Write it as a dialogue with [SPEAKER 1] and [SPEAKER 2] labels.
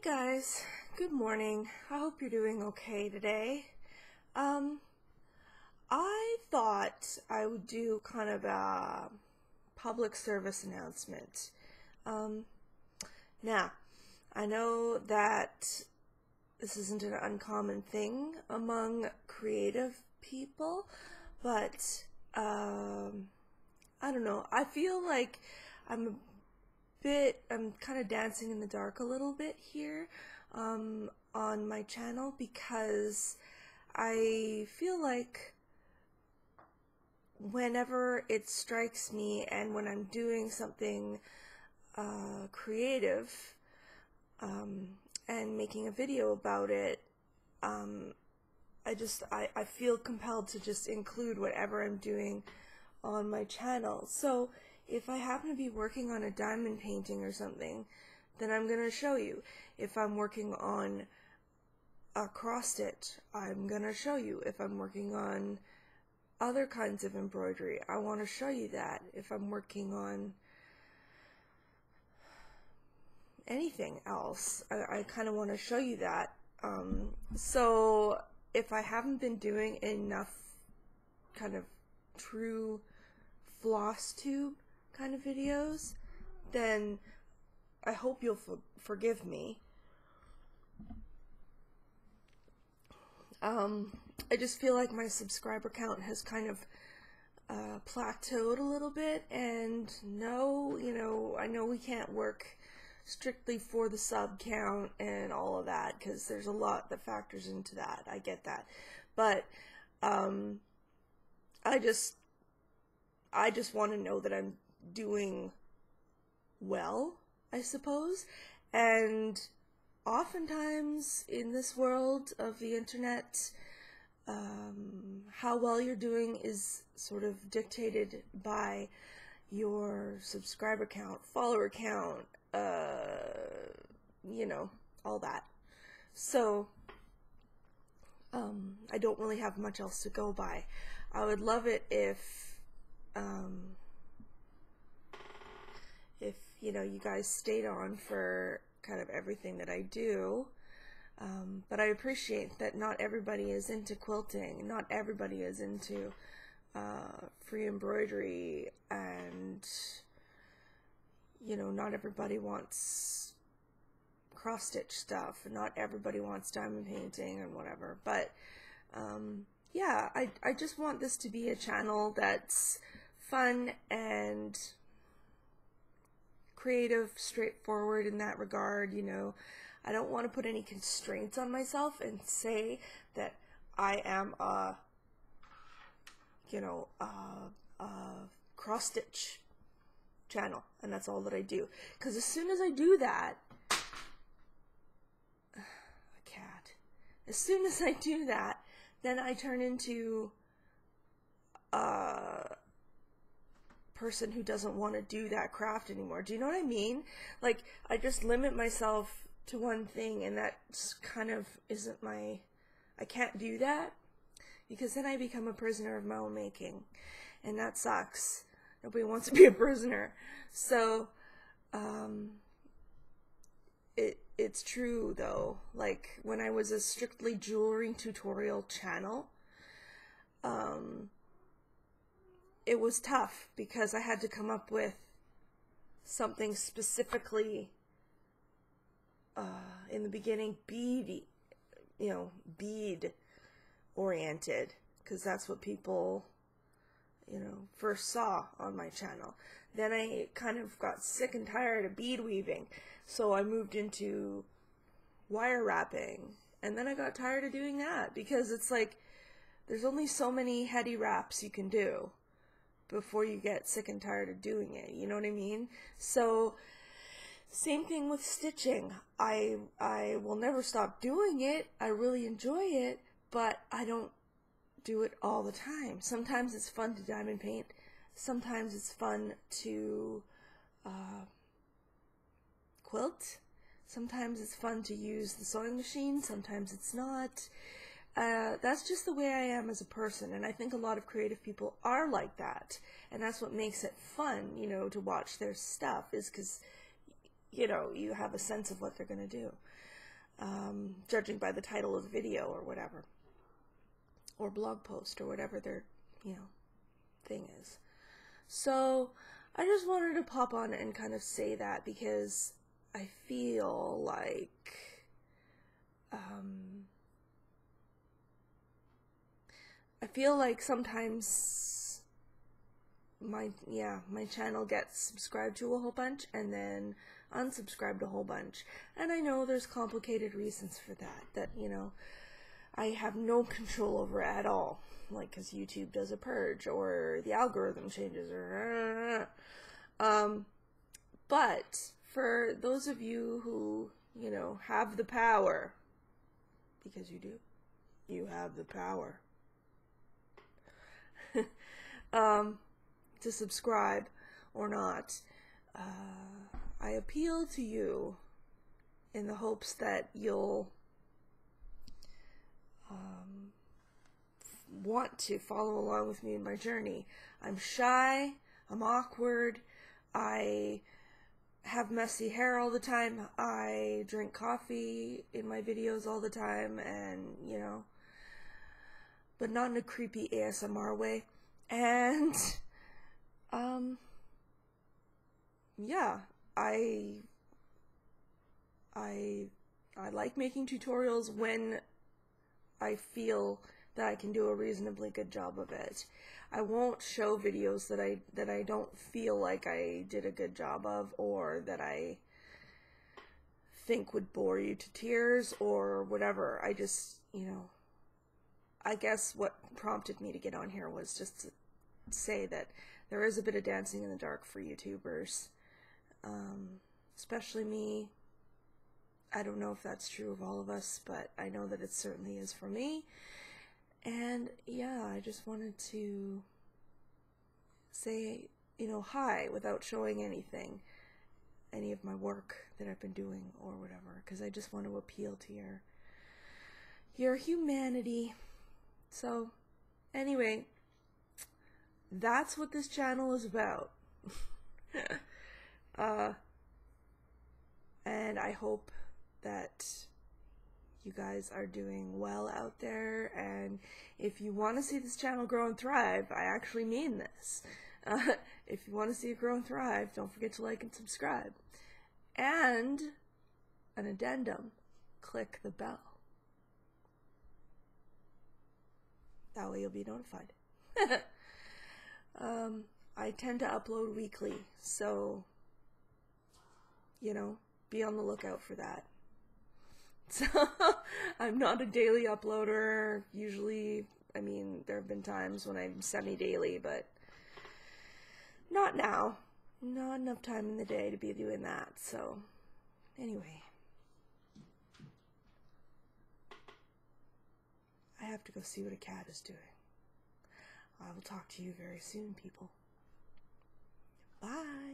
[SPEAKER 1] Hey guys, good morning. I hope you're doing okay today. I thought I would do kind of a public service announcement. Um, Now, I know that this isn't an uncommon thing among creative people, but I don't know. I feel like I'm kind of dancing in the dark a little bit here on my channel because I feel like whenever it strikes me and when I'm doing something creative and making a video about it, I feel compelled to just include whatever I'm doing on my channel. So if I happen to be working on a diamond painting or something, then I'm going to show you. If I'm working on a cross stitch, I'm going to show you. If I'm working on other kinds of embroidery, I want to show you that. If I'm working on anything else, I kind of want to show you that. So if I haven't been doing enough kind of true floss tube kind of videos, then I hope you'll forgive me. I just feel like my subscriber count has kind of plateaued a little bit, and I know we can't work strictly for the sub count and all of that because there's a lot that factors into that. I get that, but I just want to know that I'm doing well, I suppose. And oftentimes in this world of the internet, how well you're doing is sort of dictated by your subscriber count, follower count, all that. So I don't really have much else to go by. I would love it if you guys stayed on for kind of everything that I do. But I appreciate that not everybody is into quilting, not everybody is into free embroidery, and not everybody wants cross-stitch stuff, and not everybody wants diamond painting and whatever. But yeah, I just want this to be a channel that's fun and creative, straightforward in that regard. I don't want to put any constraints on myself and say that I am a cross-stitch channel and that's all that I do, because as soon as I do that, as soon as I do that, then I turn into a person who doesn't want to do that craft anymore. Do you know what I mean? Like, I just limit myself to one thing, and that kind of isn't I can't do that, because then I become a prisoner of my own making, and that sucks. Nobody wants to be a prisoner. So it's true though, like when I was a strictly jewelry tutorial channel, it was tough because I had to come up with something specifically in the beginning bead oriented, because that's what people first saw on my channel. Then I kind of got sick and tired of bead weaving, so I moved into wire wrapping, and then I got tired of doing that because it's like there's only so many heady wraps you can do before you get sick and tired of doing it. You know what I mean? So same thing with stitching. I will never stop doing it. I really enjoy it, but I don't do it all the time. Sometimes it's fun to diamond paint. Sometimes it's fun to quilt. Sometimes it's fun to use the sewing machine. Sometimes it's not. That's just the way I am as a person, and I think a lot of creative people are like that, and that's what makes it fun, to watch their stuff, is because you have a sense of what they're going to do, judging by the title of the video or whatever, or blog post or whatever their, thing is. So I just wanted to pop on and kind of say that, because I feel like sometimes my channel gets subscribed to a whole bunch and then unsubscribed a whole bunch. And I know there's complicated reasons for that I have no control over at all. Like, because YouTube does a purge, or the algorithm changes, or but for those of you who, have the power, because you do, you have the power, to subscribe or not, I appeal to you in the hopes that you'll want to follow along with me in my journey. I'm shy, I'm awkward, I have messy hair all the time, I drink coffee in my videos all the time, and but not in a creepy ASMR way. And yeah, I like making tutorials when I feel that I can do a reasonably good job of it. I won't show videos that I don't feel like I did a good job of, or that I think would bore you to tears or whatever. I just, I guess what prompted me to get on here was just to say that there is a bit of dancing in the dark for YouTubers, especially me. I don't know if that's true of all of us, but I know that it certainly is for me. And yeah, I just wanted to say, hi, without showing any of my work that I've been doing or whatever, because I just want to appeal to your humanity. So anyway, that's what this channel is about. And I hope that you guys are doing well out there, and if you want to see this channel grow and thrive, I actually mean this. If you want to see it grow and thrive, don't forget to like and subscribe. And an addendum, click the bell. That way you'll be notified. I tend to upload weekly, so, be on the lookout for that. So, I'm not a daily uploader. Usually, there have been times when I'm semi-daily, but not now. Not enough time in the day to be doing that, so, anyway. I have to go see what a cat is doing. I will talk to you very soon, people. Bye.